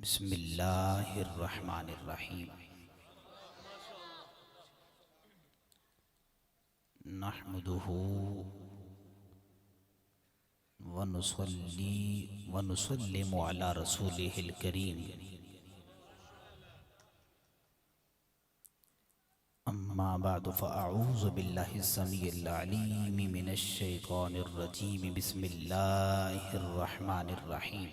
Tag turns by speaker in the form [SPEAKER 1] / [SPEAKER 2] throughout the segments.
[SPEAKER 1] बिस्मिल्लाहिर्रहमानिर्रहीम। नहमदुहु व नुसल्ली व नुसल्लिमु अला रसूलिहिल करीम। अम्मा बअदु फ़अऊज़ु बिल्लाहिस समीइल अलीम मिनश शैतानिर रजीम। बिस्मिल्लाहिर्रहमानिर्रहीम।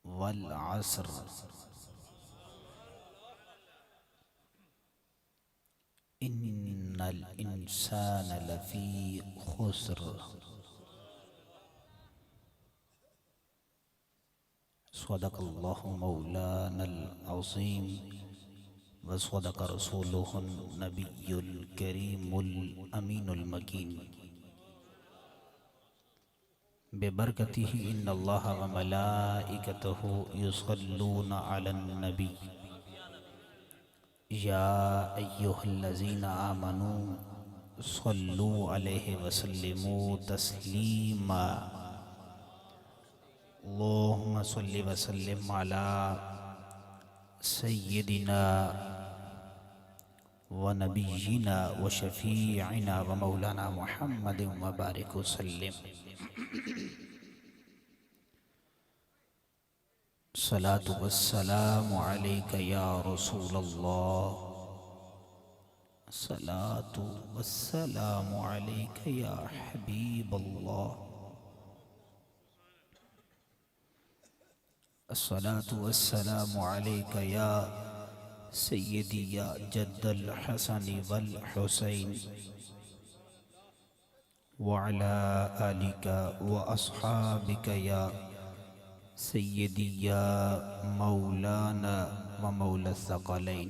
[SPEAKER 1] वल अस्र इन्नल इंसान लफ़ी खुस्र। सदक़ल्लाहु मौलानल अज़ीम व सदक़ रसूलुहुन नबियुल करीमुल अमीनुल मकीन। बेबरकतिही इन्नल्लाह व मलाइकतहु युसल्लूना अलन नबी या अय्युहल्लज़ीना आमनू सल्लू अलैहि वसल्लिमू तस्लीमा। अल्लाहुम्मा सल्लि वसल्लिम अला सय्यिदिना व नबिय्यिना व शफ़ीइना व मौलाना मुहम्मदिन व बारिक वसल्लिम। सलातु वस्सलामु अलैका या रसूलल्लाह। सलातु वस्सलामु अलैका या हबीबल्लाह। अस्सलातु वस्सलामु अलैका या सय्यदी या जद्दल हसनी वल हुसैन व अला आलिका व अस्हाबिका या सय्यदी या मौलाना व मौला सक़लैन।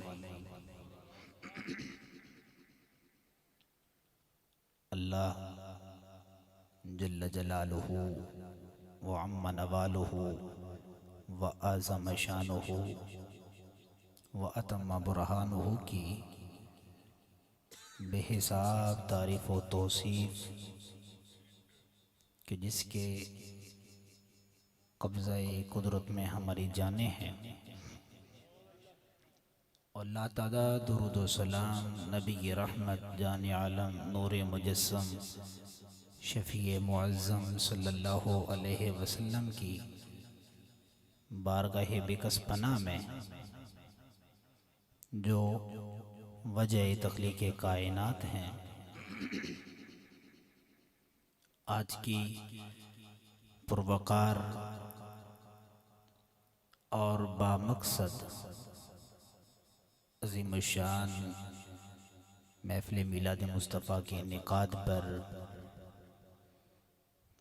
[SPEAKER 1] अल्लाह जल्ल जलालुहु व अम्मा नवालुहु व आज़म शानुहु व अतम्मा बुरहानुहु की बेहिसाब तारीफ़ व तौसीफ़ कि जिसके कब्ज़ाए कुदरत में हमारी जानें हैं। और लातादा दुरूद व सलाम नबी रहमत जान आलम नूर मुजस्सम शफ़ी मुअज़्ज़म सल्लल्लाहु अलैहि वसल्लम की बारगाह बेकस पनाह में जो वजह तख्लीक़ कायनात हैं, आज की पुरवकार और बामकसद अज़ीमुश्शान महफ़िल मिलाद मुस्तफ़ा के इनेकाद पर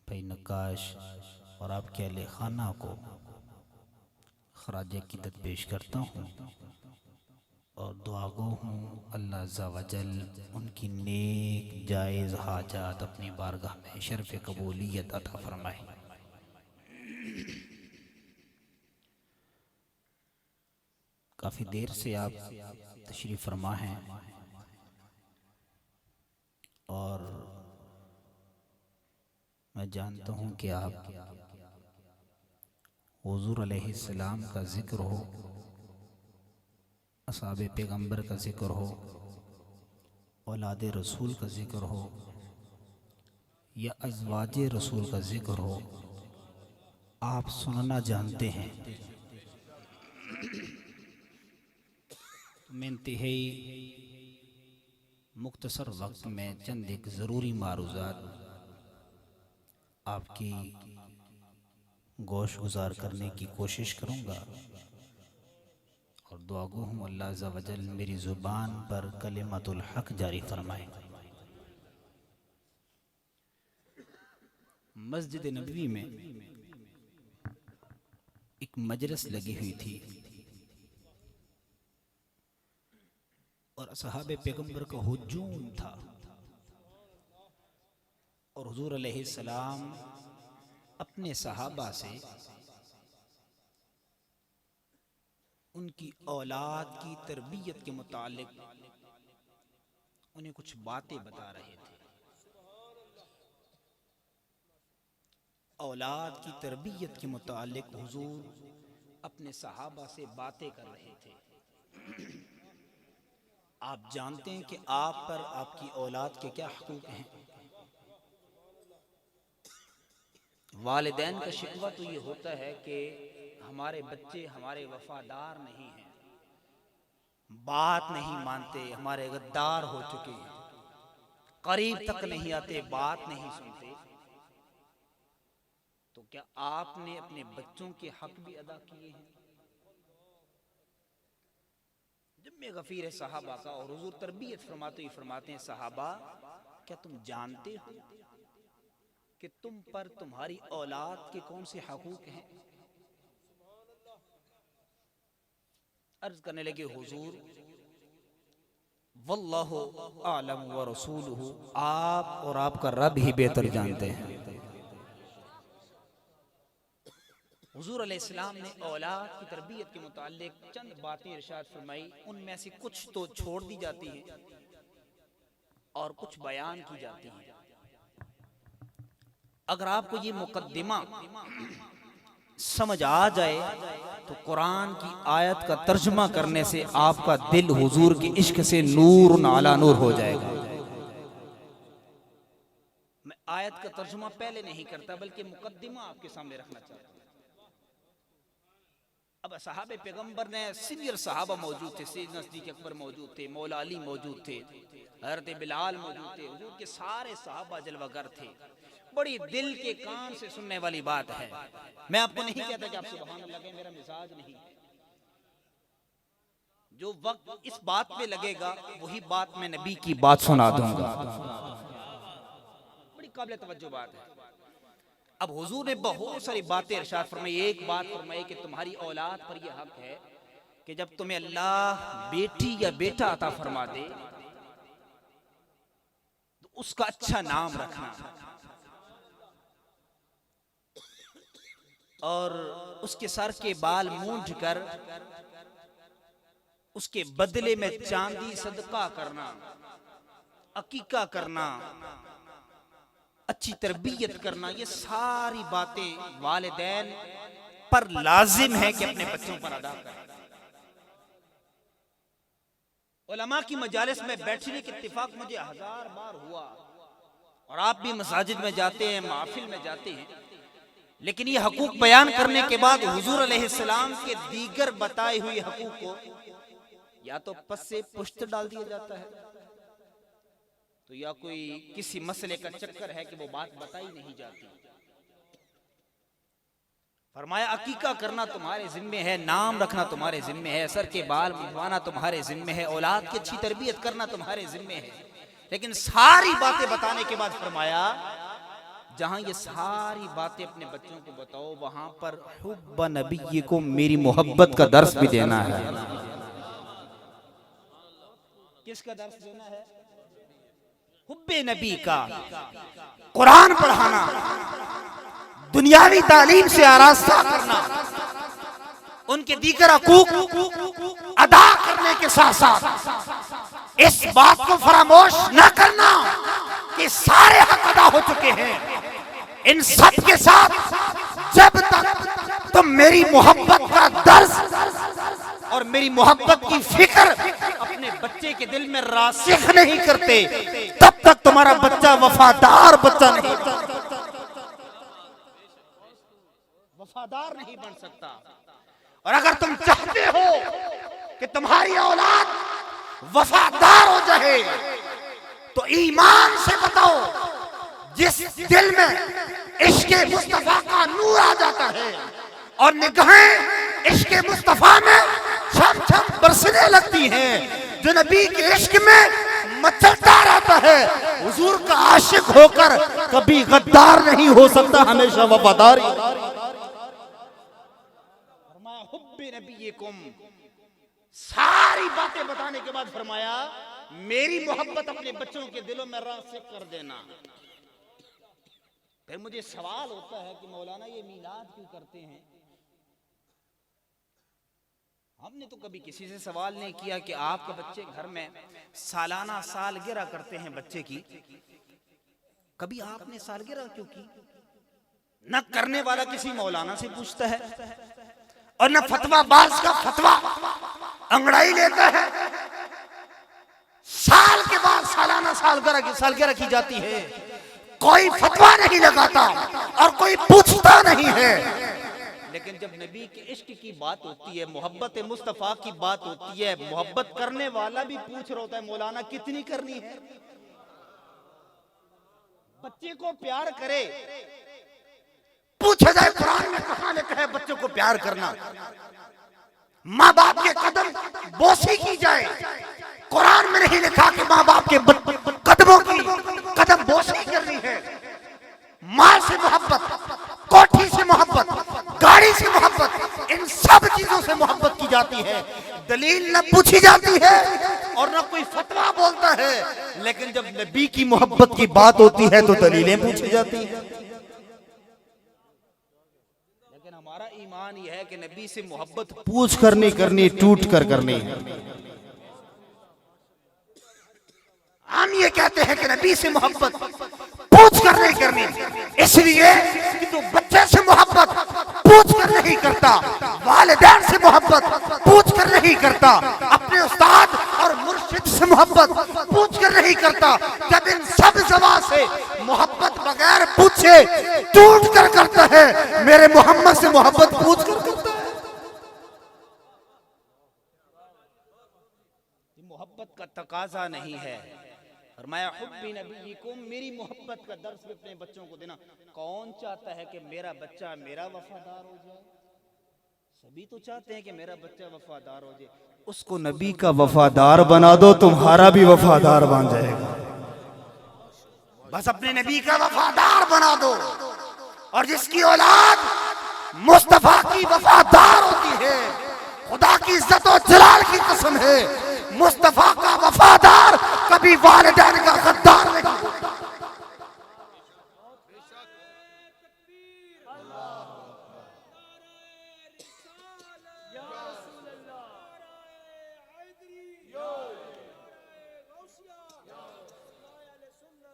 [SPEAKER 1] भाई नक्काश और आपके अहले खाना को खराज अक़ीदत पेश करता हूँ और दुआ गो हूँ अल्लाह अज़्ज़ा व जल उनकी नेक जायज़ हाजात अपनी बारगाह में शर्फ़ कबूलियत अता फरमाए। काफ़ी देर से आप तशरीफ़ फरमा हैं और मैं जानता हूँ कि आप हुज़ूर अलैहिस्सलाम का ज़िक्र हो, असहाबे पैगम्बर का ज़िक्र हो, औलादे रसूल का ज़िक्र हो या अज़वाजे रसूल का ज़िक्र हो, आप सुनना जानते हैं। मैं इंतहाई मुख्तसर वक्त में चंद एक ज़रूरी मारूज़ात आपकी गोश गुजार करने की कोशिश करूँगा और दुआ गो हूँ अल्लाह अज़्ज़ा व जल मेरी ज़ुबान पर कलिमतुल हक़ जारी फरमाए। मस्जिद नबवी में एक मजलिस लगी हुई थी और असहाबे पैगम्बर का हुजूम था और हुज़ूर अलैहिस्सलाम अपने सहाबा से उनकी औलाद की तरबियत के मुतालिक उन्हें कुछ बातें बता रहे थे। औलाद की तरबियत के मुतालिक हुजूर अपने सहाबा से बातें कर रहे थे। आप जानते हैं कि आप पर आपकी औलाद के क्या हकूक़ हैं। वालिदैन का शिकवा तो ये होता है कि हमारे बच्चे हमारे वफादार नहीं हैं, बात नहीं मानते, हमारे गद्दार हो चुके हैं, करीब तक नहीं आते, बात नहीं सुनते। तो क्या आपने अपने बच्चों के हक भी अदा किए हैं? जिम्मे गफीर है सहाबा का। और हुजूर तरबियत फरमाते ही फरमाते हैं, सहाबा क्या तुम जानते हो कि तुम पर तुम्हारी औलाद के कौन से हकूक हैं? अर्ज करने लगे, हुजूर वल्लाहु आलम व रसूलुहु, आप और आपका रब ही बेहतर जानते हैं। हुजूर अलैहिस्सलाम ने औलाद की तरबियत के मुतालिक चंद बातें इरशाद फरमाई। उनमें से कुछ तो छोड़ दी जाती हैं और कुछ बयान की जाती हैं। अगर आपको ये मुकद्दिमा समझ आ जाए तो कुरान की आयत का तर्जुमा करने से आपका दिल हुजूर के इश्क से नूर नाला नूर हो जाएगा। मैं आयत का तर्जुमा पहले नहीं करता बल्कि मुकद्दिमा आपके सामने रखना चाहता हूं। अब सहाबे पैगंबर ने सीनियर सहाबा मौजूद थे, सैयदना सिद्दीक़ अकबर मौजूद थे, मौला अली मौजूद थे, हज़रत बिलाल मौजूद थे। हुजूर के सारे सहाबा जलवागर थे। बड़ी दिल के कान से सुनने वाली बात है। मैं आपको नहीं कहता कि आप सुभान अल्लाह कहें, मेरा मिजाज नहीं। जो वक्त इस बात पे लगेगा वही बात मैं नबी की बात सुना दूंगा। बड़ी काबिल तवज्जो बात है। अब हुजूर ने बहुत सारी बातें इरशाद फरमाई। एक बात फरमाई कि तुम्हारी औलाद पर यह हक है कि जब तुम्हें अल्लाह बेटी या बेटा अता फरमा दे तो उसका अच्छा नाम रखना और उसके सर के बाल मूंछ कर उसके बदले में चांदी सदका करना, अकीका करना, अच्छी तरबियत करना, ये सारी बातें वालिदैन पर लाजिम है कि अपने बच्चों पर अदा करें। उलमा की मजालिस में बैठने के इत्तिफाक मुझे 1000 बार हुआ और आप भी मसाजिद में जाते हैं, महफिल में जाते हैं, लेकिन ये हकूक बयान करने के बाद हुजूर अलैहिस्सलाम के दीगर बताए हुए हकूक को या तो पस्से पुश्त डाल दिया जाता है, तो या कोई किसी मसले का चक्कर है कि वो बात बताई नहीं जाती। फरमाया अकीका करना तुम्हारे जिम्मे है, नाम रखना तुम्हारे जिम्मे है, सर के बाल मुंडवाना तुम्हारे जिम्मे है, औलाद की अच्छी तरबियत करना तुम्हारे जिम्मे है। लेकिन सारी बातें बताने के बाद फरमाया जहां ये सारी बातें अपने बच्चों को बताओ वहां पर हुब्ब नबी को मेरी मोहब्बत का दर्स भी देना है। किसका दर्स देना है? हुब्बे नबी का। कुरान पढ़ाना, दुनियावी तालीम से आरास्ता करना, उनके दीगर हकूक अदा करने के साथ साथ इस बात को फरामोश न करना कि सारे हक अदा हो चुके हैं। इन सब के साथ जब तक तुम मेरी मोहब्बत का दर्स और मेरी मोहब्बत की फिक्र अपने बच्चे के दिल में रासिख नहीं करते तब तक तुम्हारा बच्चा वफादार बच्चा नहीं, वफादार नहीं बन सकता। और अगर तुम चाहते हो कि तुम्हारी औलाद वफादार हो जाए तो ईमान से बताओ, जिस दिल में इश्क़े मुस्तफा का नूर आ जाता है और निगाहें इश्क़े मुस्तफा में छम छम बरसने लगती हैं, जो नबी के इश्क में मचलता रहता है, हुजूर का आशिक होकर कभी गद्दार नहीं हो सकता, हमेशा वफादार। हुब्बे नबीकुम, सारी बातें बताने के बाद फरमाया मेरी मोहब्बत अपने बच्चों के दिलों में रासिख कर देना। फिर मुझे सवाल होता है कि मौलाना ये मीलाद क्यों करते हैं? हमने तो कभी किसी से सवाल नहीं किया कि आपके बच्चे घर में सालाना सालगिरह करते हैं बच्चे की, कभी आपने सालगिरह क्यों की? न करने वाला किसी मौलाना से पूछता है और न फतवा बाज का फतवा अंगड़ाई लेता है। साल के बाद सालाना सालगिरह की जाती है, कोई फतवा नहीं लगाता और कोई पूछता नहीं है। लेकिन जब नबी के इश्क की बात होती है, मोहब्बत मुस्तफा की बात होती है, मोहब्बत करने वाला भी पूछ रहा होता है मौलाना कितनी करनी है। बच्चे को प्यार करे, पूछा जाए कुरान में कहां लिखा है बच्चों को प्यार करना। माँ बाप के कदम बोसी की जाए, कुरान में नहीं लिखा कि माँ बाप के कदमों की कदम बोसी करनी है। माँ से मोहब्बत, कोठी से मोहब्बत, गाड़ी से मोहब्बत, इन सब चीजों से मोहब्बत की जाती है। दलील न पूछी जाती है और न कोई फतवा बोलता है। लेकिन जब नबी की मोहब्बत की बात होती है तो दलीलें पूछी जाती है। लेकिन हमारा ईमान यह है कि नबी से मोहब्बत पूछ कर नहीं करनी, टूट कर करनी। हम ये कहते हैं कि नबी से मोहब्बत पूछ कर नहीं करनी, इसलिए कि तू बच्चे से मोहब्बत पूछ कर नहीं करता, वालिदैन से मोहब्बत पूछ कर नहीं करता, अपने उस्ताद और मुर्शिद से मोहब्बत पूछ कर नहीं करता। जब इन सब जवा से मोहब्बत बगैर पूछे टूट कर करता है, मेरे मोहम्मद से मोहब्बत पूछ कर करता है। मोहब्बत का तकाजा नहीं है। फरमाया हुब्बी नबीकुम, मेरी मोहब्बत का दर्स भी अपने बच्चों को देना। कौन चाहता है कि मेरा बच्चा मेरा वफादार हो जाए? सभी तो चाहते हैं कि मेरा बच्चा वफादार हो जाए। उसको नबी का वफादार बना दो, तुम्हारा भी वफादार बन जाएगा। बस अपने नबी का वफादार बना दो। और जिसकी औलाद मुस्तफा की वफादार होती है, खुदा की इज्जत और जलाल की कसम है, मुस्तफा का वफादार कभी वालिदैन का गद्दार नहीं होता।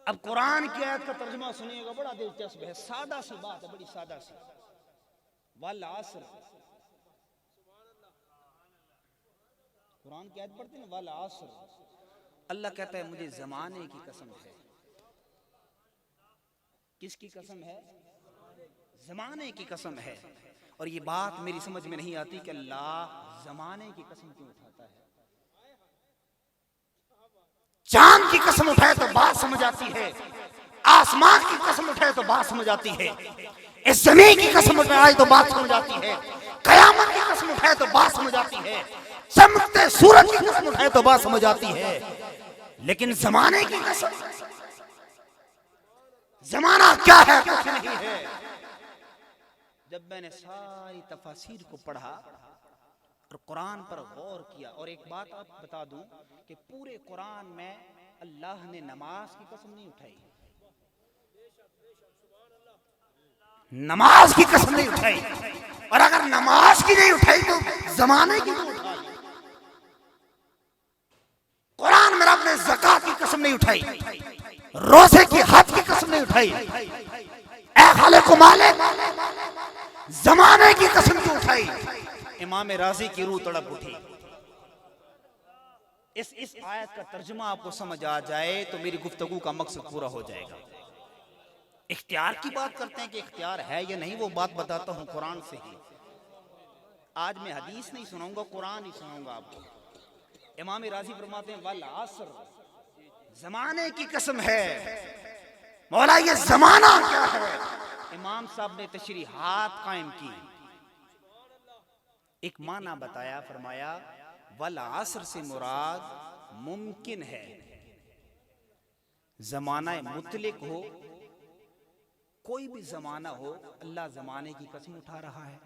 [SPEAKER 1] अब कुरान की आयत का तर्जुमा सुनिएगा, बड़ा दिलचस्प है। सादा सी बात है, बड़ी सादा सी। वल असर, कुरान की आयत पढ़ते हैं वल असर, अल्लाह कहता है मुझे जमाने की कसम है। किसकी कसम है? जमाने की कसम है। और ये बात मेरी समझ में नहीं आती कि अल्लाह जमाने की कसम क्यों उठाता है। चांद की कसम उठाए तो बात समझ आती है, आसमान की कसम उठाए तो बात समझ आती है, इस जमीन की कसम उठाए तो बात समझ आती है, कयामत की कसम उठाए तो बात समझ आती है, चमकते सूरज की कसम उठाए तो बात समझ आती है। लेकिन जमाने की कसम, जमाना क्या है? कुछ नहीं है। जब मैंने सारी तफसीर को पढ़ा और कुरान पर गौर किया, और एक बात आप बता दूं कि पूरे कुरान में अल्लाह ने नमाज की कसम नहीं उठाई, नमाज की कसम नहीं उठाई। और अगर नमाज की नहीं उठाई तो जमाने की क्यों उठा ली? कुरान में रब ने ज़कात की कसम नहीं उठाई, रोजे की हज की कसम नहीं उठाई। ऐ खालिक मालिक, जमाने की कसम क्यों उठाई? इमाम राजी की रूह तड़प उठी। इस आयत का तर्जुमा आपको समझ आ जाए तो मेरी गुफ्तगू का मकसद पूरा हो जाएगा। इख्तियार की बात करते हैं कि इख्तियार है या नहीं, वो बात बताता हूं कुरान से ही। आज मैं हदीस नहीं सुनाऊंगा, कुरान ही सुनाऊंगा आपको। इमाम राजी फरमाते हैं वल असर, जमाने की कसम है। मौला ये जमाना क्या है? इमाम साहब ने तशरीहात कायम की, एक माना बताया। फरमाया वल असर से मुराद मुमकिन है, जमाना मुतलिक हो, कोई भी जमाना हो, अल्लाह जमाने की कसम उठा रहा है।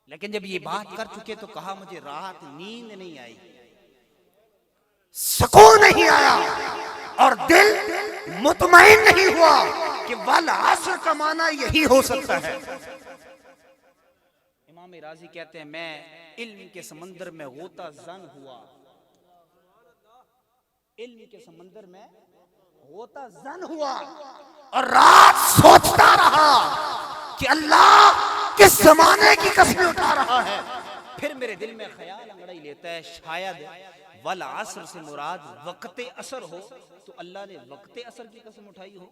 [SPEAKER 1] लेकिन जब ये बात कर चुके तो कहा मुझे राहत, नींद नहीं आई, सुकून नहीं आया और दिल मुतमईन नहीं हुआ कि वल असर का माना यही हो सकता है। इमाम राजी कहते हैं मैं इल्म के समंदर में गोता जन हुआ, इल्म के समंदर में गोता जन हुआ
[SPEAKER 2] और रात सोचता रहा कि अल्लाह किस जमाने की कसमें उठा रहा है। फिर मेरे दिल में ख्याल अंगड़ाई लेता है, शायद वल असर से मुराद वक्ते असर हो, तो अल्लाह ने वक्ते असर की कसम उठाई हो।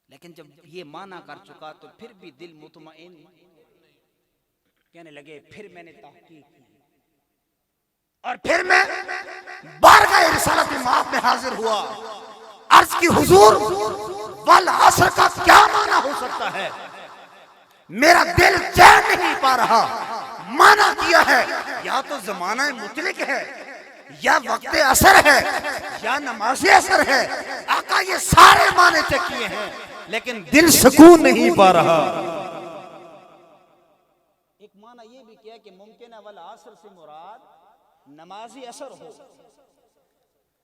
[SPEAKER 2] लेकिन जब ये माना कर चुका तो फिर भी दिल मुतमईन कहने लगे। फिर मैंने तहकीक की और फिर मैं बारगाह रिसालत माफ में हाजिर हुआ। अर्ज की हुजूर वल असर का क्या माना हो सकता है? मेरा दिल चैन नहीं पा रहा। माना किया है या तो जमाना मुतलिक है, या वक्त असर है, या नमाज असर है। आका ये सारे माने चेक किए हैं लेकिन दिल सुकून नहीं पा रहा। एक माना ये भी किया कि मुमकिन है वल असर से मुराद नमाजी असर हो,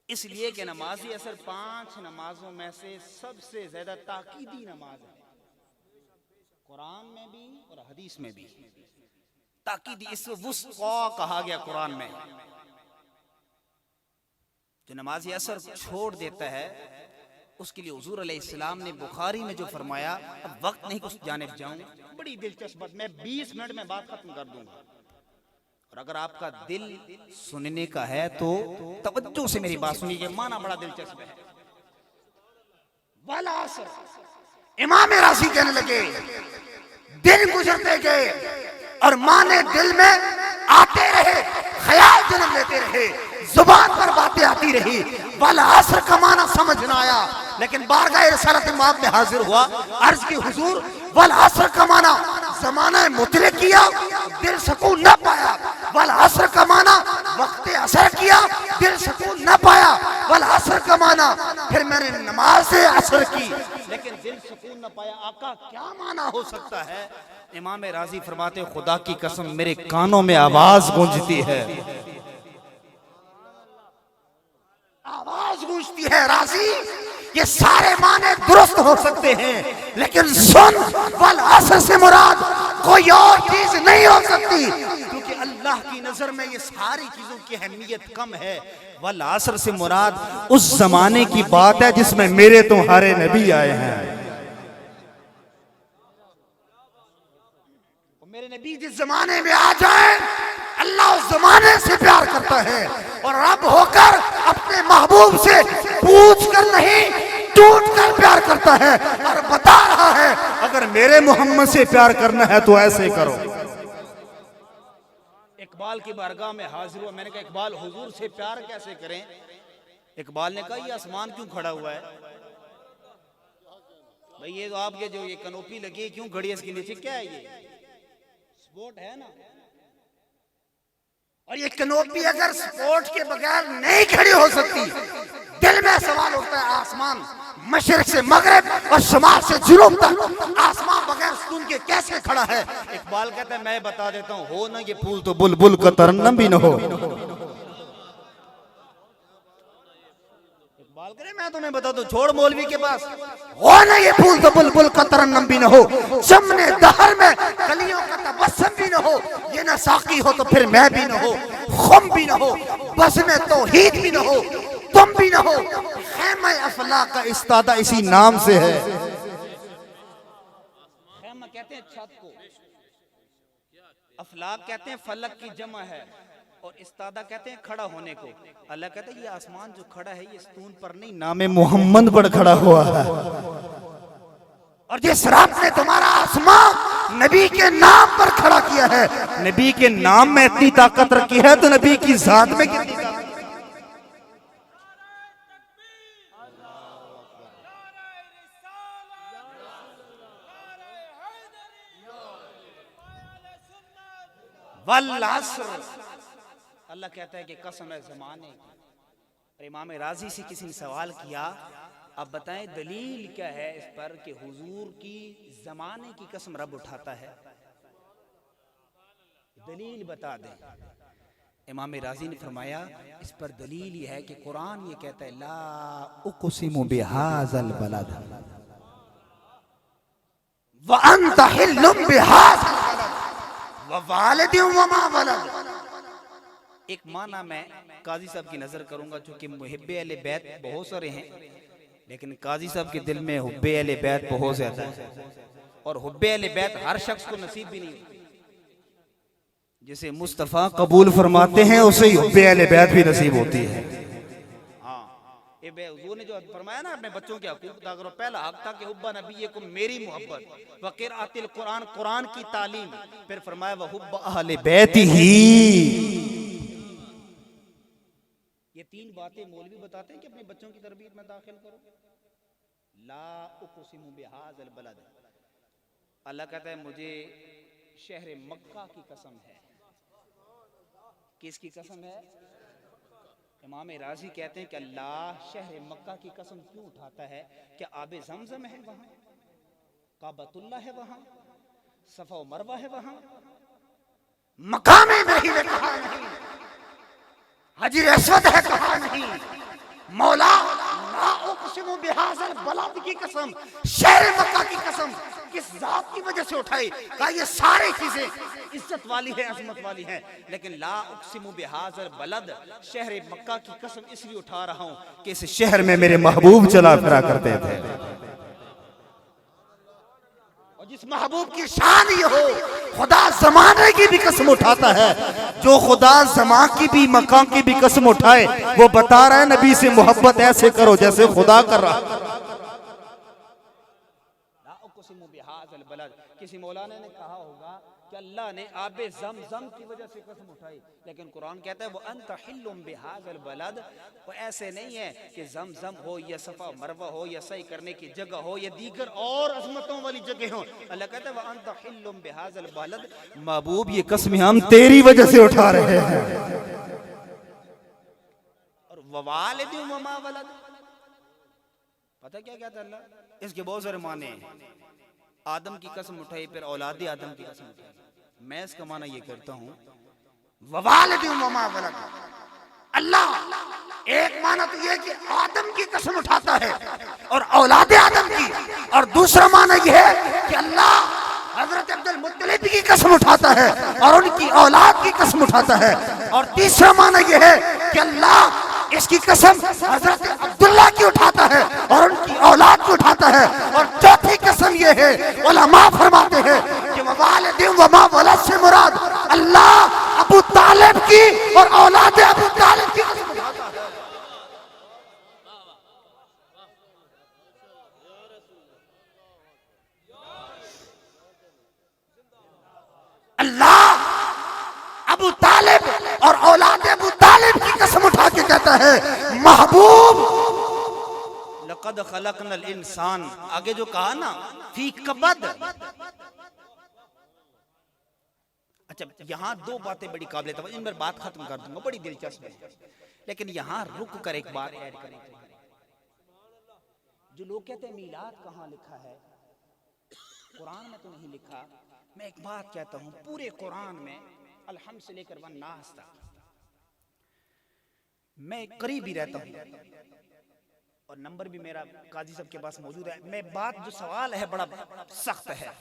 [SPEAKER 2] इसलिए कि नमाजी असर 5 नमाजों में से सबसे ज्यादा ताकीदी नमाज है, कुरान में भी और हदीस में भी ताकीदी। इसको वुस्ता कहा गया कुरान में। जो नमाजी असर छोड़ देता है उसके लिए हुजूर अलैहिस्सलाम ने बुखारी में जो फरमाया, अब वक्त नहीं उस जानिब जाऊं, बड़ी दिलचस्प बात, मैं 20 मिनट में बात खत्म कर दूंगा। और अगर आपका दिल सुनने का है तो तवज्जो से मेरी बात सुनिए, माना बड़ा दिलचस्प है। वाला असर इमाम राज़ी कहने लगे, दिन गुजरते गए और माने दिल में आते रहे, ख्याल जन्म लेते रहे, जुबान पर बातें आती रही। वाला असर का माना समझ ना आया, लेकिन बारगाह रिसालत माफ में हाजिर हुआ। अर्ज की हुजूर वाला असर का माना जमाना मुतलिक किया, दिल सुकून न पाया। वाला असर का माना वक्त असर किया, दिल सुकून न पाया। वाला असर का माना फिर मैंने नमाज असर की, लेकिन दिल सुकून न पाया। आका क्या माना हो सकता है? इमाम राज़ी फरमाते, खुदा की कसम मेरे कानों में आवाज गूंजती है, आवाज गूंजती है। राज़ी ये सारे माने दुरुस्त हो सकते हैं, लेकिन सुन वल असर से मुराद कोई और चीज नहीं हो सकती, क्योंकि अल्लाह की नजर में ये सारी चीजों की अहमियत कम है। वल असर से मुराद उस जमाने की बात है जिसमें मेरे तुम्हारे नबी आए हैं। मेरे नबी जिस जमाने में आ जाए, अल्लाह उस जमाने से प्यार करता है और रब होकर अपने महबूब से पूछ कर नहीं, टूट कर प्यार करता है और बता रहा है अगर मेरे मोहम्मद से प्यार करना है तो ऐसे करो। इकबाल की बारगाह में हाजिर हुआ। मैंने कहा इकबाल हुजूर से प्यार कैसे करें? इकबाल ने कहा ये आसमान क्यों खड़ा हुआ है? भाई ये तो आपके जो ये कनोपी लगी है क्यों खड़ी है, इसके नीचे क्या है? ये स्पोर्ट है ना, और ये कनोपी अगर स्पोर्ट के बगैर नहीं खड़ी हो सकती, दिल में सवाल उठता है आसमान मशरिक से मगरिब और शुमाल से जुनूब तक आसमान बगैर सुकून के कैसे खड़ा है? इकबाल कहता है मैं बता देता हूँ, हो ना ये फूल तो बुलबुल का तरन्नम भी न हो। इकबाल करे मैं तुम्हें बता दूं, छोड़ मौलवी के पास, हो ना ये फूल तो बुलबुल का तरन्नम भी न हो, चमने दहर में कलियों का तबस्सुम भी न हो, ये ना साकी हो तो फिर मैं भी न हो, खुम भी न हो, बस में तौहीद भी न हो, तुम भी न हो। खैमा अफलाक का इस्तादा इसी नाम से है। खैमा कहते हैं छत को, अफलाक कहते हैं फलक की जमा है, और इस्तादा कहते हैं खड़ा होने को। अल्लाह कहता है ये आसमान जो खड़ा है ये स्तून पर नहीं, नामे मोहम्मद पर खड़ा हुआ है। और जिस रब ने तुम्हारा आसमान नबी के नाम पर खड़ा किया है, नबी के नाम में इतनी ताकत रखी है तो नबी की जात में कितनी ताकत? वल असर, अल्लाह कहता है कि कसम है ज़माने की। इमाम राज़ी से किसी ने सवाल किया, अब बताएं दलील क्या है इस पर कि हुजूर की ज़माने की कसम रब उठाता है, दलील बता दें। इमाम राज़ी ने फरमाया इस पर दलील ये है कि कुरान ये कहता है ला उक़सिमु बिहाज़ल बलद व अंत हिल्लुम बिहाज़ल व वालिदिन व मा वलद। एक माना मैं काजी साहब की नजर करूंगा, चूंकि मुहिब्बे अहले बैत बहुत सारे हैं,
[SPEAKER 1] लेकिन काजी साहब के दिल में हुब्बे अहले बैत बहुत ज्यादा है, और हुब्बे अहले बैत हर शख्स को नसीब भी नहीं होती। जिसे मुस्तफ़ा कबूल फरमाते हैं उसे हुब्बे अहले बैत भी नसीब होती है। हाँ, ये हुजूर ने जो फरमाया ना अपने बच्चों के हकूक अदा करो, पहला हक था कि हुब्बा नबी को मेरी मोहब्बत, व क़िराअतिल कुरान, कुरान की तालीम, फिर फरमाया व हुब्बा अहले बैतिही। ये तीन बातें मौलवी बताते हैं कि अपने बच्चों की तरबियत में दाखिल करो। ला उक़सिमु बिहाज़िल बलद, अल्लाह कहता है मुझे शहर मक्का की कसम है। किसकी कसम है? इमाम राजी कहते हैं कि अल्लाह शहर मक्का की कसम क्यों उठाता है? क्या आबे जमजम है वहां, काबतुल्लाह है वहां, सफा व मरवा है वहां?
[SPEAKER 2] मकाम इब्राहीम है कहा नहीं, हजर अस्वद है कहा नहीं। मौला ला उक़सिमु बिहाज़िल बलद की कसम, शहर मक्का की कसम किस जात की वजह से उठाई? कहा ये सारी चीजें इज्जत वाली है, अजमत वाली है, लेकिन ला उक़सिमु बिहाज़िल बलद, शहर मक्का की कसम इसलिए उठा रहा हूं कि इस शहर में मेरे महबूब चला फिरा करते थे। और जिस महबूब की शान ये हो, खुदा जमाने की भी कसम उठाता है। जो खुदा जमा की भी मकान की भी कसम उठाए, वो बता रहा है नबी से मोहब्बत ऐसे करो जैसे खुदा कर रहा। किसी मौलाना ने कहा होगा कि अल्लाह ने आबे ज़मज़म की वजह से कसम उठाई, लेकिन कुरान कहता है वो अंत हिल्लुम बिहाज़िल बलद। वो ऐसे नहीं है कि ज़मज़म हो या सफ़ा मरवा हो या सही करने की जगह हो या दीगर और अज़मतों वाली जगह हो। अल्लाह कहता है वो अंत हिल्लुम बिहाज़िल बलद, महबूब ये कसम हम तेरी वजह से उठा रहे हैं। और ववालिदिन वमा वलद, पता क्या कहता है अल्लाह? इसके बहुत सारे माने हैं। आदम की कसम उठाई, फिर औलाद आदम की कसम उठाई। मैं इसका माना ये करता हूँ ववालिदिन वमा वलद। अल्लाह एक माना तो ये कि आदम की कसम उठाता है और औलाद आदम की, और दूसरा माना यह है कि अल्लाह हजरत अब्दुल मुत्तलिब की कसम उठाता है और उनकी औलाद की कसम उठाता है, और तीसरा माना यह है कि अल्लाह इसकी कसम हजरत अब्दुल्ला की उठाता है और उनकी औलाद की उठाता है, और चौथी कसम यह है, उलमा फरमाते हैं कि ववालिदिन वमा वलद से मुराद अल्लाह अबू तालिब की और औलाद अबू तालिब की कसम उठाता है। अल्लाह अबू तालिब और औलाद अबू तालिब की कसम उठा के कहता है महबूब लक़द खलक़नल इंसान, आगे जो कहा ना फी कबद। अच्छा, यहाँ दो बातें बड़ी काबिल तवज्जो, इन पर बात खत्म कर दूंगा, बड़ी दिलचस्प है, लेकिन यहाँ रुक कर एक बात ऐड करें। जो लोग कहते हैं मीलाद कहाँ लिखा है, कुरान में तो नहीं लिखा। मैं एक बात कहता हूँ, पूरे कुरान में अलहम्द से लेकर वन नास तक मैं करीब ही रहता हूँ, और नंबर भी मेरा काजी साहब के पास मौजूद है। मैं बात जो सवाल है बड़ा सख्त है,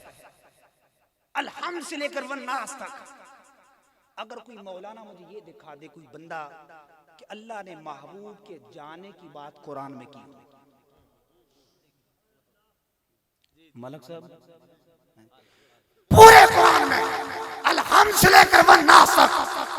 [SPEAKER 2] अलहम्द से लेकर वन नास तक। अगर कोई मौलाना मुझे ये दिखा दे, कोई बंदा, कि अल्लाह ने महबूब के जाने की बात कुरान में की, मलक साहब पूरे कुरान में अलहम्द से लेकर वन नास तक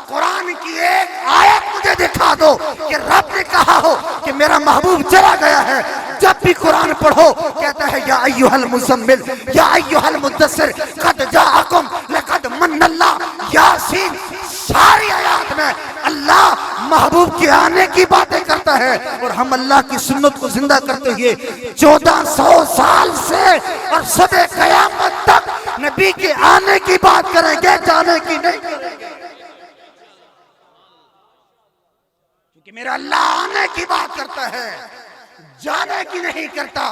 [SPEAKER 2] कुरान की एक आयत मुझे दिखा दो कि रब ने कहा हो कि मेरा महबूब चला गया है। जब भी कुरान पढ़ो कहता है या अय्युहल मुज़म्मिल या अय्युहल मुद्दस्सिर कद जाअकुम लक़द मन्नल्लाह यासीन। सारी आयत में अल्लाह महबूब के आने की बातें करता है, और हम अल्लाह की सुन्नत को जिंदा करते हुए 1400 साल से और सदे क़यामत तक नबी के आने की बात करेंगे, जाने की नहीं करेंगे, क्योंकि मेरा अल्लाह आने की बात करता है, जाने की नहीं करता।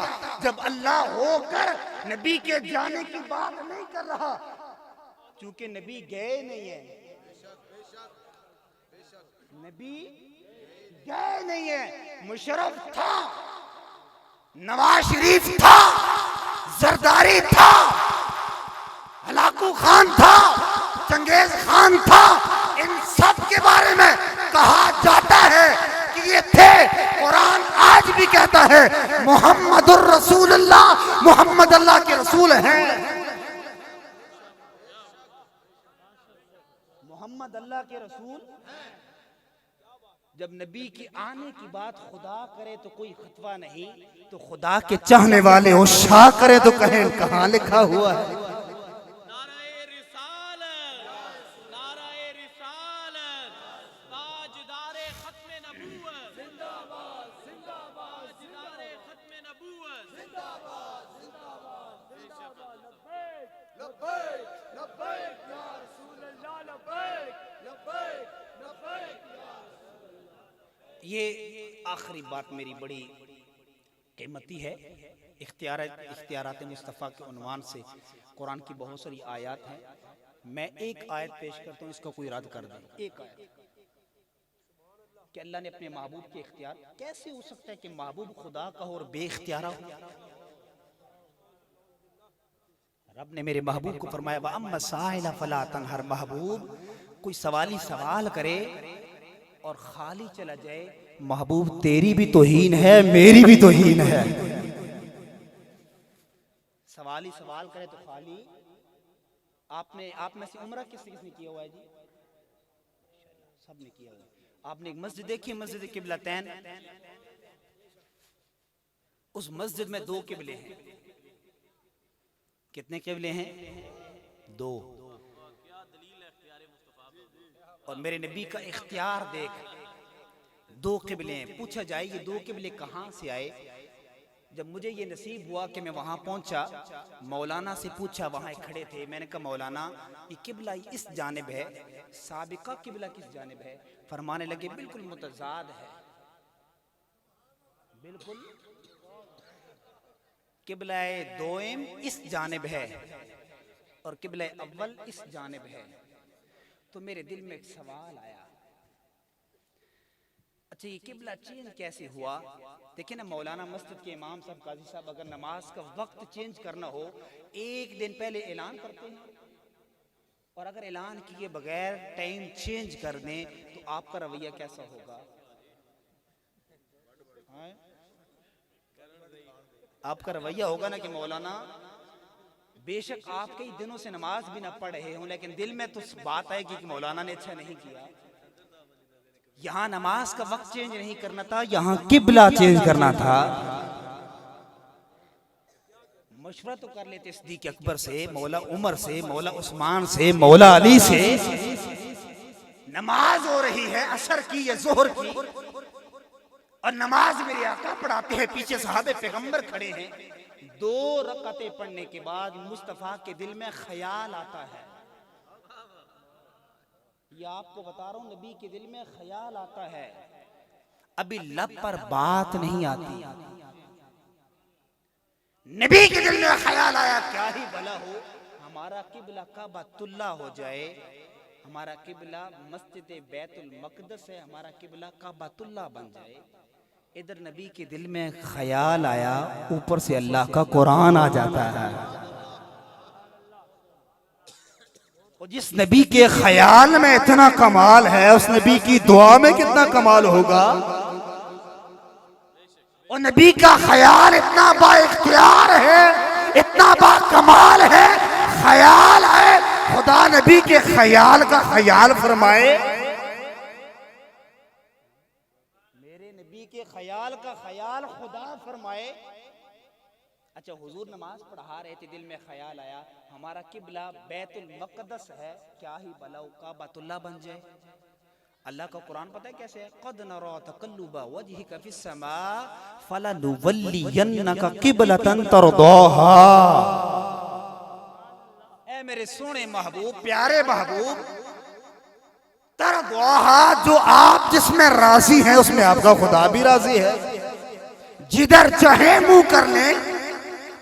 [SPEAKER 2] जब अल्लाह होकर नबी के जाने की बात नहीं कर रहा, क्योंकि नबी गए नहीं है, नबी गए नहीं है। मुशर्रफ था, नवाज शरीफ था, जरदारी था, हलाकू खान था, चंगेज खान था, इन सब के बारे में कहा जाता है कि ये थे। कुरान आज भी कहता है मोहम्मदुर रसूलुल्लाह, मोहम्मद अल्लाह के रसूल हैं। मोहम्मद अल्लाह के रसूल। जब नबी की आने की बात खुदा करे तो कोई खतवा नहीं, तो खुदा के चाहने वाले उशा करे तो कहें कहां लिखा हुआ है। ये आखिरी बात मेरी बड़ी कीमती है। इख्तियारात मुस्तफ़ा के उन्वान से कुरान की बहुत सारी आयत हैं। मैं एक आयत पेश करता हूँ, इसका कोई रद्द कर दे। एक आयत कि अल्लाह ने अपने महबूब के इख्तियार, कैसे हो सकता है कि महबूब खुदा का हो और बेइख्तियारा हो। रब ने मेरे महबूब को फरमाया व अम्मा साइला फला तनहर, महबूब कोई सवाली सवाल करे और खाली चला जाए, महबूब तेरी भी तौहीन है, मेरी भी तौहीन है। सवाली सवाल करे तो खाली। आप में से उम्रा किसने किसने किया हुआ है जी? सबने किया हुआ है। आपने एक मस्जिद देखी, मस्जिद किबलतैन, उस मस्जिद में दो किबले हैं। कितने किबले हैं? दो। और मेरे नबी का इख्तियार देख, दो किबले हैं। पूछा जाए ये दो किबले कहां से आए? जब मुझे ये नसीब हुआ कि मैं वहां पहुंचा, मौलाना से पूछा, वहां खड़े थे, मैंने कहा मौलाना ये किबला इस जानिब है, साबिका किबला किस जानिब है? फरमाने लगे बिल्कुल मुतजाद है, बिल्कुल किबला दोइम इस जानिब है और किबला अव्वल इस जानिब है। तो मेरे दिल में एक सवाल आया, अच्छा ये किबला चेंज कैसे हुआ? देखिए ना, मौलाना मस्जिद के इमाम साहब, काजी साहब अगर नमाज का वक्त चेंज करना हो, एक दिन पहले ऐलान करते हैं, और अगर ऐलान किए बगैर टाइम चेंज कर दें तो आपका रवैया कैसा होगा? आपका रवैया होगा ना कि मौलाना बेशक आप कई दिनों से नमाज भी ना पढ़ रहे हो, लेकिन दिल में तो बात आएगी कि मौलाना ने अच्छा नहीं किया। यहां नमाज का वक्त चेंज नहीं करना था, यहां किबला चेंज करना था। मशवरा तो कर लेते सिद्दीक़ अकबर से, मौला उमर से, मौला उस्मान से, मौला अली से। नमाज हो रही है असर की या जोहर की, और नमाज मेरे आका पढ़ाते हैं, पीछे साहबे पैगंबर खड़े हैं। दो रकातें पढ़ने के बाद मुस्तफा के दिल में ख्याल आता है। ये आपको बता रहा हूं, नबी के दिल में ख्याल आता है, अभी लब पर बात नहीं आती। नबी के दिल में ख्याल आया, क्या ही भला हो हमारा किबला काबतुल्लाह हो जाए, हमारा किबला मस्जिद बैतुल मक़दस है, हमारा किबला काबतुल्लाह बन जाए। इधर नबी के दिल में ख्याल आया, ऊपर से अल्लाह का कुरान आ जाता है। और जिस नबी के ख्याल में इतना कमाल है, उस नबी की दुआ में कितना कमाल होगा। और नबी का ख्याल इतना बाइख्तियार है, इतना बाकमाल है, ख्याल है, खुदा नबी के ख्याल का ख्याल फरमाए। मेरे नबी के ख्याल का ख्याल खुदा फरमाए। अच्छा, हुजूर नमाज पढ़ा रहे थे, दिल में ख्याल आया हमारा किबला बैतुल मक़दस है, क्या ही भला काबतुल्लाह बन जाए। अल्लाह का कुरान पता है कैसे है? क़द नरा तक़ल्लुबा वजहिका फ़िस्समा फ़लनुवल्लियन्नका क़िबलतन तरदाहा। ऐ मेरे सोने महबूब, प्यारे महबूब, तरदाहा, जो आप जिसमें राजी हैं उसमें आपका खुदा भी राजी है। जिधर चाहे मुंह कर लें,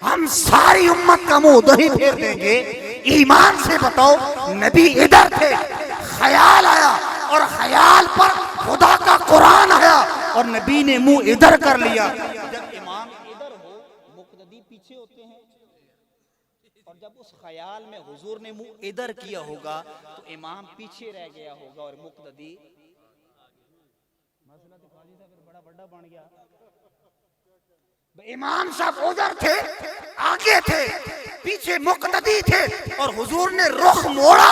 [SPEAKER 2] हम सारी उम्मत का मुंह उधर ही फेर देंगे। ईमान से बताओ, नबी इधर थे, ख्याल आया और ख्याल पर खुदा का कुरान आया और नबी ने मुंह इधर कर लिया। जब इमाम इधर हो, मुक़्तदी पीछे होते हैं, और जब उस ख्याल में हुजूर ने मुंह इधर किया होगा तो इमाम पीछे रह गया होगा और मुक़्तदी। मसला तो खाली था, फिर बड़ा बड़ा बन गया। इमाम साहब उधर थे, आगे थे, पीछे मुक्तदी थे और हुजूर ने रुख मोड़ा,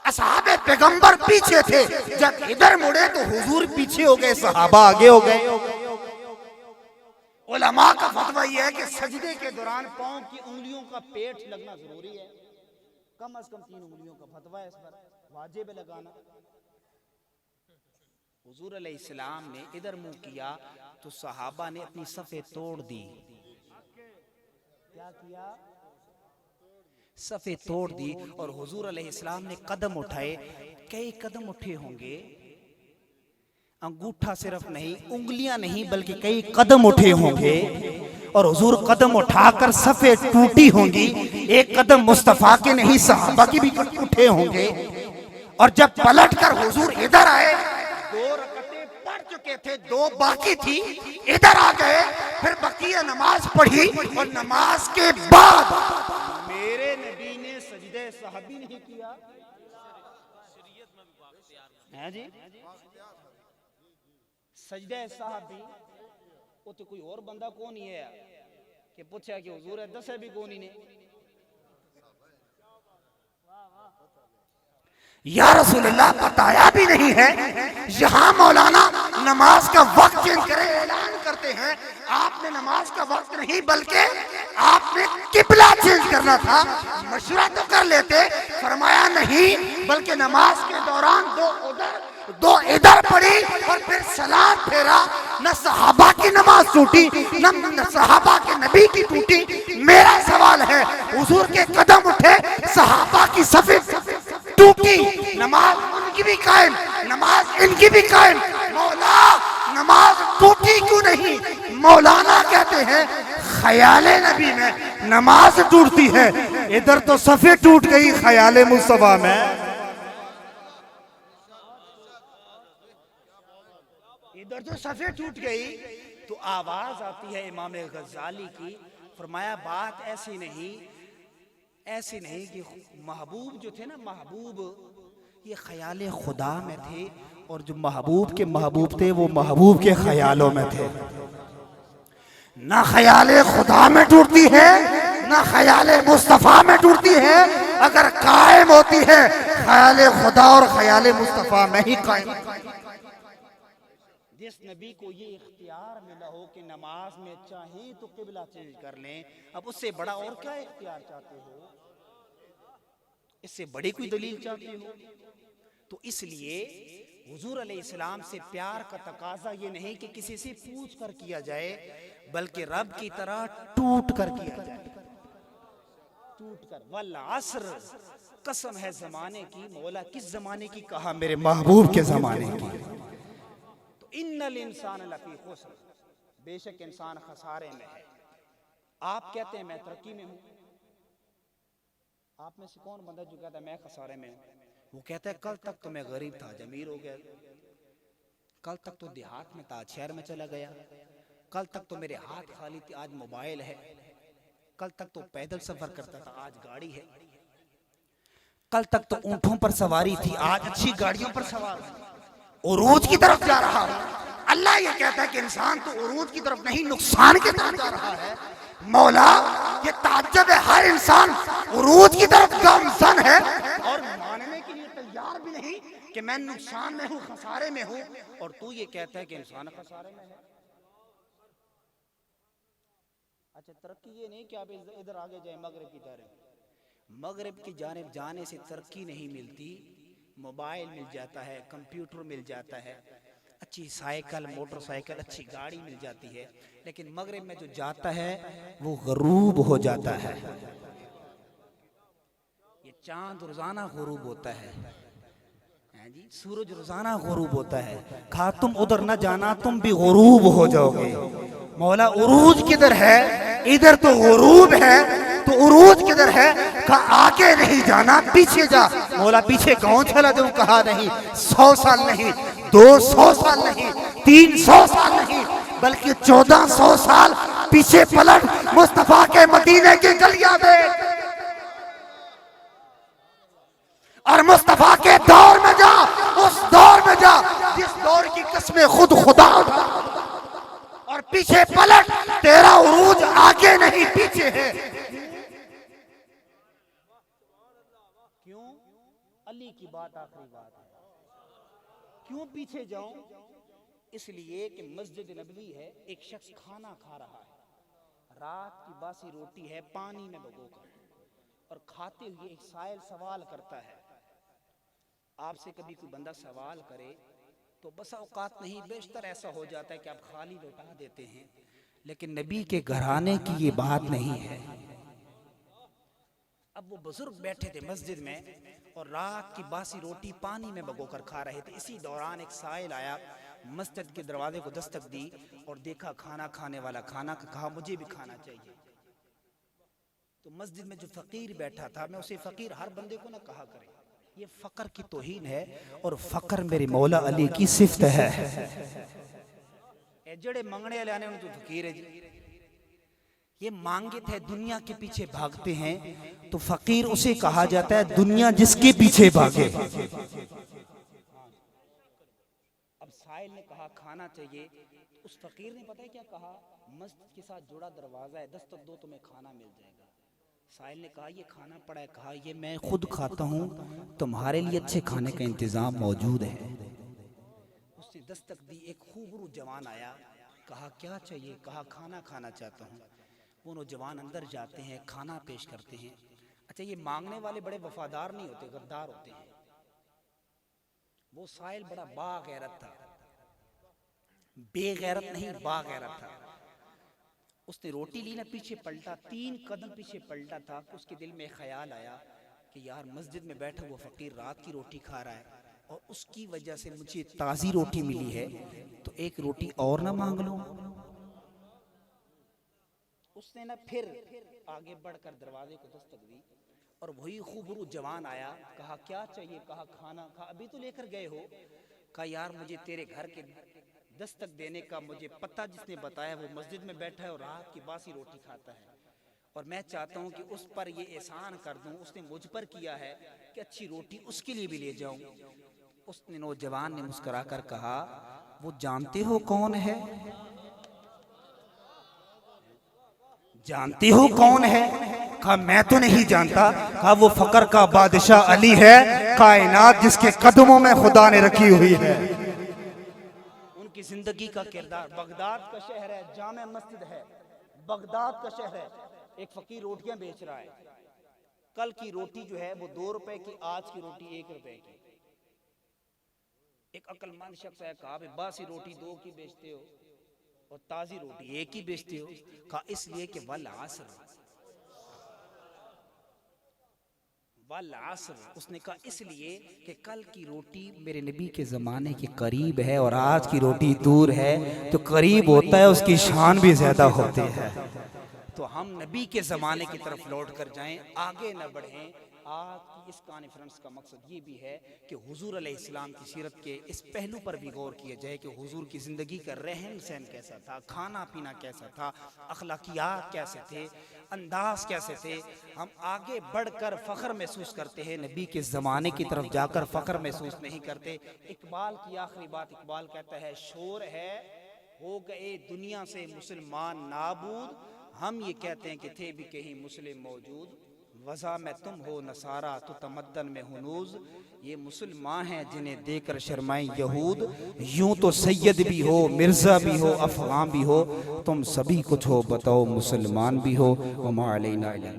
[SPEAKER 2] असहाबे पैगंबर पीछे थे। जब इधर मुड़े तो हुजूर पीछे हो गए, सहाबा आगे हो गए। उलमा का फतवा यह है कि सजदे के दौरान पांव की उंगलियों का पेट लगना जरूरी है, कम से कम 3 उंगलियों का फतवा है, इस पर वाजिब है लगाना। हुजूर अलैहिस्सलाम ने इधर मुंह किया तो सहाबा ने अपनी सफ़े तोड़ दी। क्या किया? सफ़े तोड़ दी। और हुजूर अलैहिस्सलाम ने कदम उठाए, कई कदम उठे होंगे, अंगूठा सिर्फ नहीं, उंगलियां नहीं, बल्कि कई कदम उठे होंगे। और हुजूर कदम उठाकर सफ़े टूटी होंगी, एक कदम मुस्तफा के नहीं सहाबा की भी उठे होंगे। और जब पलट कर हुजूर इधर आए, 2 रकअतें पढ़ चुके थे, 2 बाकी थी, इधर आ गए, फिर बकिया नमाज पढ़ी और नमाज के बाद मेरे नबी ने सजदे सहबी नहीं किया है जी। सजदे साहबी वो तो कोई और बंदा कौन ही है कि पूछा कि हुजूर है, दस भी कौन ही ने। या रसूलल्लाह बताया भी नहीं है। यहाँ मौलाना नमाज का वक्त चेंज करे ऐलान करते हैं, आपने नमाज का वक्त नहीं बल्कि आपने किबला चेंज करना था, मशवरा तो कर लेते। फरमाया नहीं, बल्कि नमाज के दौरान 2 उधर 2 इधर पड़ी और फिर सलाम फेरा। न सहाबा की नमाज टूटी, न सहाबा के नबी की टूटी। मेरा सवाल है, हुजूर के कदम उठे, सहाबा की सफे टूटी, नमाज उनकी भी कायम, नमाज इनकी भी कायम। मौला नमाज टूटी क्यों नहीं? मौलाना कहते हैं ख्याले नबी में नमाज टूटती है, इधर तो सफे टूट गई ख्याले मुस्तफा में। इधर तो सफे टूट गई। तो आवाज आती है इमाम गजाली की, फरमाया बात ऐसी नहीं कि महबूब जो थे ना, महबूब ये ख्याल खुदा में थे, और जो महबूब थे वो महबूब के ख्यालों में थे। ना ख्याल खुदा में टूटती है, ना ख्याल मुस्तफा में टूटती है। अगर कायम होती है ख्याल खुदा और ख्याल मुस्तफा में ही कायम। जिस नबी को ये इख्तियार मिला हो कि नमाज में चाहे तो किबला चेंज कर लें, अब उससे बड़ा और क्या इख्तियार चाहते हो? इससे बड़ी कोई दलील चाहते हो? तो इसलिए हुजूर अलैहिस्सलाम से प्यार का तकाजा ये नहीं कि किसी से पूछ कर किया जाए, बल्कि रब की तरह टूट कर किया जाए। टूट कर, वल अस्र, कसम है जमाने की। मौला किस जमाने की? कहा मेरे महबूब के जमाने की। इन्नल इंसान लफी खुस्र, बेशक इंसान खसारे में है। आप कहते हैं मैं तरक्की में हूं। आप में से कौन बंदा जो कहता है मैं खसारे में हूं? वो कहता है कल तक तो मैं गरीब था, अमीर हो गया, कल तक तो देहात में था, शहर में चला गया, कल तक तो मेरे हाथ खाली थे, आज मोबाइल है, कल तक तो पैदल सफर करता था, आज गाड़ी है, कल तक तो ऊंटों पर सवारी थी, आज अच्छी गाड़ियों पर सवार हूं, उरूज की तरफ जा रहा हूं। अल्लाह ये कहता है कि इंसान तो उरूज की तरफ नहीं, नुकसान की तरफ जा रहा है। मौला ये ताज्जुब है, हर इंसान उरूज की तरफ गामजन है और मानने के लिए तैयार भी नहीं कि मैं नुकसान में हूं, खसारे में हूं, और तू ये कहता है कि इंसान खसारे में है। अच्छा, तरक्की ये नहीं कि आप इधर आगे जाए मगरिब की तरफ। मगरिब की जानिब जाने से तरक्की नहीं मिलती। मोबाइल मिल जाता है, कंप्यूटर मिल जाता है, अच्छी साइकिल, मोटरसाइकिल, अच्छी गाड़ी मिल जाती है, लेकिन मगरिब में जो जाता है वो गरूब हो जाता है। ये चांद रोजाना गरूब होता है जी, सूरज रोजाना गरूब होता है। कहा तुम उधर न जाना, तुम भी गरूब हो जाओगे। मौला उरूज किधर है? इधर तो गरूब है, तो उरूज किधर है? कहा आगे नहीं जाना, पीछे जा। मौला पीछे कौन चला दूं? कहा नहीं, 100 साल नहीं, 200 साल नहीं, 300 साल नहीं, बल्कि 1400 साल पीछे पलट मुस्तफा के मदीने की गलियां देख और मुस्तफा के दौर में जा, उस दौर में जा जिस दौर की कसमें खुद खुदा उठा और पीछे पलट, तेरा उरूज आगे नहीं पीछे है।
[SPEAKER 1] क्यों? अली की बात आखिरी बात है। क्यों पीछे जाऊं? इसलिए कि मस्जिद नबवी है, एक शख्स खाना खा रहा है, रात की बासी रोटी है पानी में भिगोकर, और खाते हुए एक साइल सवाल करता है। आपसे कभी कोई बंदा सवाल करे तो बस औकात नहीं, बेशतर ऐसा हो जाता है कि आप खाली लौटा देते हैं, लेकिन नबी के घराने की ये बात नहीं है। अब वो बुजुर्ग बैठे थे मस्जिद में और रात की बासी रोटी पानी में भिगोकर खा रहे थे। इसी दौरान एक साइल आया, मस्जिद के दरवाजे को दस्तक दी और देखा खाना खाने वाला खाना का, कहा मुझे भी खाना चाहिए। तो मस्जिद में जो फकीर बैठा था, मैं उसे फकीर हर बंदे को ना कहा करे, ये फकर की तौहीन है, और फकर मेरे मौला अली की सिफ्त है। जड़े मंगने वाले आने तो फकीर है जी, ये मांगे थे, दुनिया के पीछे भागते हैं, तो फकीर उसे कहा जाता है दुनिया जिसके पीछे भागे। अब साहिल ने कहा खाना चाहिए, उस फकीर ने पता है क्या कहा? मस्जिद के साथ जुड़ा दरवाजा है, दस्तक दो तुम्हें खाना मिल जाएगा। साहिल ने कहा ये खाना पड़ा है, कहा ये मैं खुद खाता हूँ, तुम्हारे लिए अच्छे खाने का इंतजाम मौजूद है। उसने दस्तक दी, एक खूबरू जवान आया, कहा क्या चाहिए? कहा खाना खाना चाहता हूँ। वो नौजवान अंदर जाते हैं, खाना पेश करते हैं। अच्छा, ये मांगने वाले बड़े वफादार नहीं होते, गद्दार होते हैं। वो साहिल बड़ा बागैरत था, बेगैरत नहीं बागैरत था। उसने रोटी ली ना, पीछे पलटा, 3 कदम पीछे पलटा था, उसके दिल में ख्याल आया कि यार मस्जिद में बैठा हुआ फकीर रात की रोटी खा रहा है और उसकी वजह से मुझे ताज़ी रोटी मिली है, तो एक रोटी और ना मांग लूं। उसने ना फिर आगे बढ़कर दरवाजे को दस्तक दी और वही खूबरू जवान आया, कहा क्या चाहिए? कहा खाना। कहा अभी तो लेकर गए हो? कहा यार मुझे तेरे घर के दस्तक देने का मुझे पता जिसने बताया, वो मस्जिद में बैठा है और रात की बासी रोटी खाता है, और मैं चाहता हूं कि उस पर ये एहसान कर दूं, उसने मुझ पर किया है कि अच्छी रोटी उसके लिए भी ले जाऊं। उसने नौजवान ने मुस्कुराकर कहा वो जानते हो कौन है? जानते हो कौन है? कहा मैं तो नहीं जानता। कहा वो फकर का बादशाह अली है, कायनात जिसके कदमों में खुदा ने रखी हुई है। उनकी जिंदगी का किरदार, बगदाद का शहर है, जामे मस्जिद है, बगदाद का शहर है। एक फकीर रोटियां बेच रहा है, कल की रोटी जो है वो 2 रुपए की, आज की रोटी 1 रुपए की। एक अक्लमंद शख्स है, कहा बासी रोटी 2 की बेचते हो और ताजी रोटी 1 ही बेचते हो? कहा इसलिए कि वल असर, वल असर। उसने कहा इसलिए कि कल की रोटी मेरे नबी के ज़माने के करीब है और आज की रोटी दूर है, तो करीब होता है उसकी शान भी ज़्यादा होती है। तो हम नबी के ज़माने की तरफ लौट कर जाएं, आगे न बढ़ें। आज की इस कॉन्फ्रेंस का मकसद ये भी है कि हुजूर अलैहिस्सलाम की सीरत के इस पहलू पर भी गौर किया जाए कि हुजूर की ज़िंदगी का रहन सहन कैसा था, खाना पीना कैसा था, अखलाकियात कैसे थे, अंदाज कैसे थे। हम आगे बढ़कर फ़ख्र महसूस करते हैं, नबी के ज़माने की तरफ जाकर फ़ख्र महसूस नहीं करते। इकबाल की आखिरी बात, इकबाल कहता है शोर है हो गए दुनिया से मुसलमान नाबूद, हम ये कहते हैं कि थे भी कहीं मुस्लिम मौजूद। वज़ा में तुम हो नसारा तो तमद्दन में हुनूज, ये मुसलमान हैं जिन्हें देकर शर्माएं यहूद। यूं तो सैयद भी हो, मिर्ज़ा भी हो, अफ़गान भी हो, तुम सभी कुछ हो, बताओ मुसलमान भी हो। वमा अलैना इल्ला